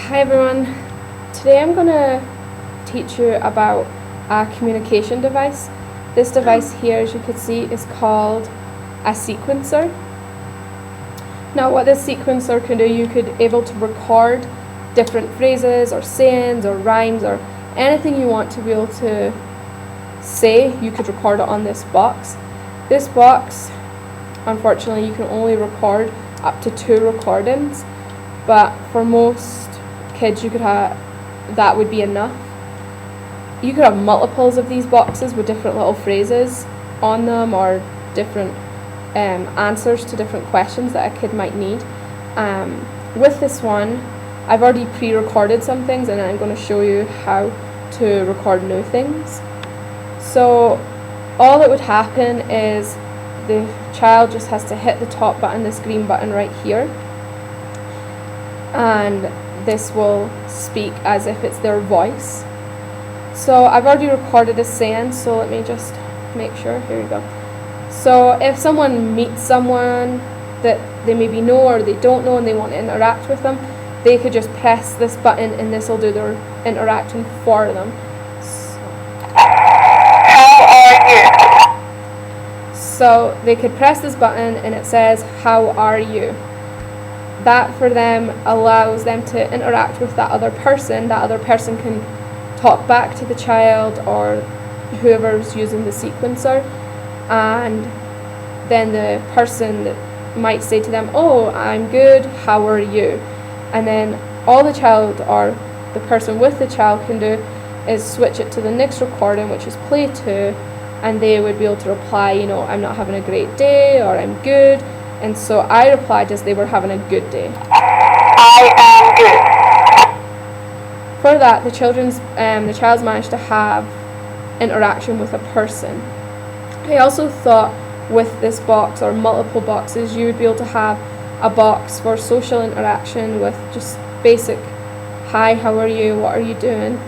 Hi everyone, today I'm going to teach you about a communication device. This device here, as you can see, is called a sequencer. Now what this sequencer can do, you could able to record different phrases or sayings or rhymes or anything you want to be able to say. You could record it on this box. This box, unfortunately, you can only record up to 2 recordings, but for most kids you could have that would be enough. You could have multiples of these boxes with different little phrases on them or different answers to different questions that a kid might need. With this one, I've already pre-recorded some things and I'm going to show you how to record new things. So all that would happen is the child just has to hit the top button, this green button right here, and this will speak as if it's their voice. So I've already recorded a saying, so let me just make sure. Here we go. So if someone meets someone that they maybe know or they don't know and they want to interact with them, they could just press this button and this will do their interaction for them. So they could press this button and it says, "How are you?" That for them allows them to interact with that other person. That other person can talk back to the child or whoever's using the sequencer, and then the person might say to them, "Oh, I'm good, how are you?" And then all the child or the person with the child can do is switch it to the next recording, which is play 2, and they would be able to reply, "I'm not having a great day," or "I'm good." And so I replied as they were having a good day. I am good. For that, the child's managed to have interaction with a person. I also thought with this box or multiple boxes, you would be able to have a box for social interaction with just basic, "Hi, how are you? What are you doing?"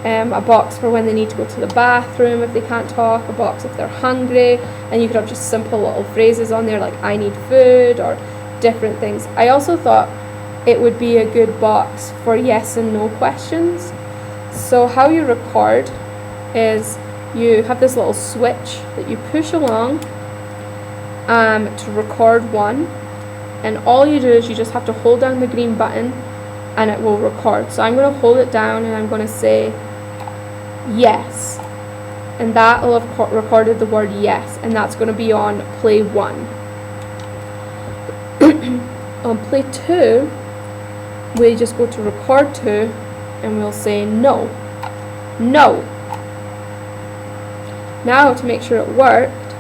A box for when they need to go to the bathroom if they can't talk, a box if they're hungry, and you could have just simple little phrases on there like "I need food" or different things. I also thought it would be a good box for yes and no questions. So how you record is you have this little switch that you push along to record one, and all you do is you just have to hold down the green button and it will record. So I'm going to hold it down and I'm going to say yes, and that will have recorded the word yes, and that's going to be on play 1. On play 2, we just go to record 2 and we'll say no, no. Now to make sure it worked,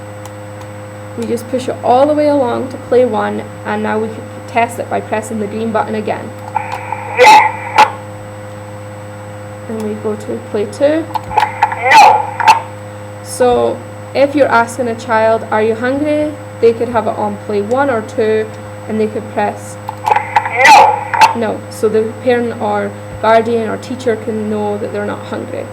we just push it all the way along to play 1, and now we can test it by pressing the green button again. Yes. And we go to play 2. No. So if you're asking a child, "Are you hungry?" they could have it on play 1 or 2 and they could press No. no. So the parent or guardian or teacher can know that they're not hungry.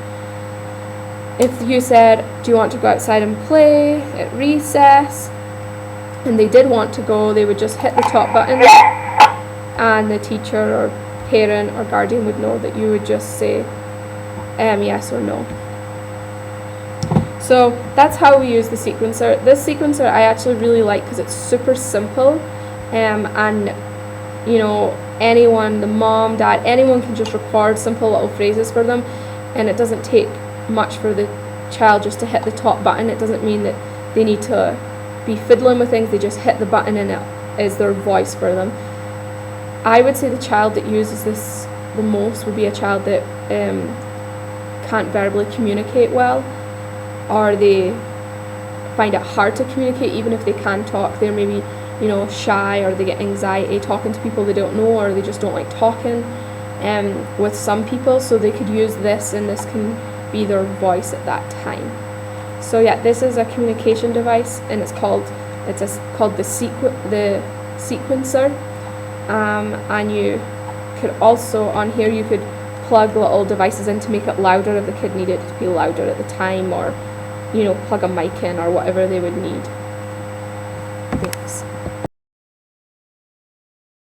If you said, "Do you want to go outside and play at recess?" and they did want to go, they would just hit the top button and the teacher or parent or guardian would know that you would just say yes or no. So that's how we use the sequencer. This sequencer I actually really like because it's super simple, and anyone, the mom, dad, anyone can just record simple little phrases for them, and it doesn't take much for the child just to hit the top button. It doesn't mean that they need to be fiddling with things. They just hit the button and it is their voice for them. I would say the child that uses this the most would be a child that can't verbally communicate well, or they find it hard to communicate even if they can talk. They're maybe shy, or they get anxiety talking to people they don't know, or they just don't like talking with some people, so they could use this and this can be their voice at that time. So yeah, this is a communication device and it's called the sequencer, and you could also on here you could plug little devices in to make it louder if the kid needed it to be louder at the time, or plug a mic in or whatever they would need.